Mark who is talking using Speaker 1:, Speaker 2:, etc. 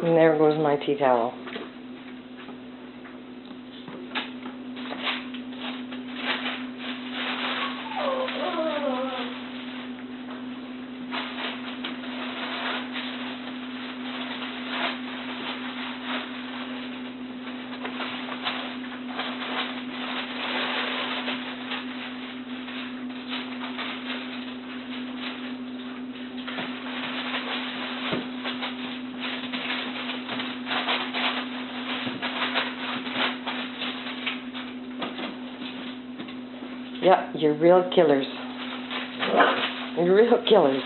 Speaker 1: And there goes my tea towel. Yeah, you're real killers. You're real killers.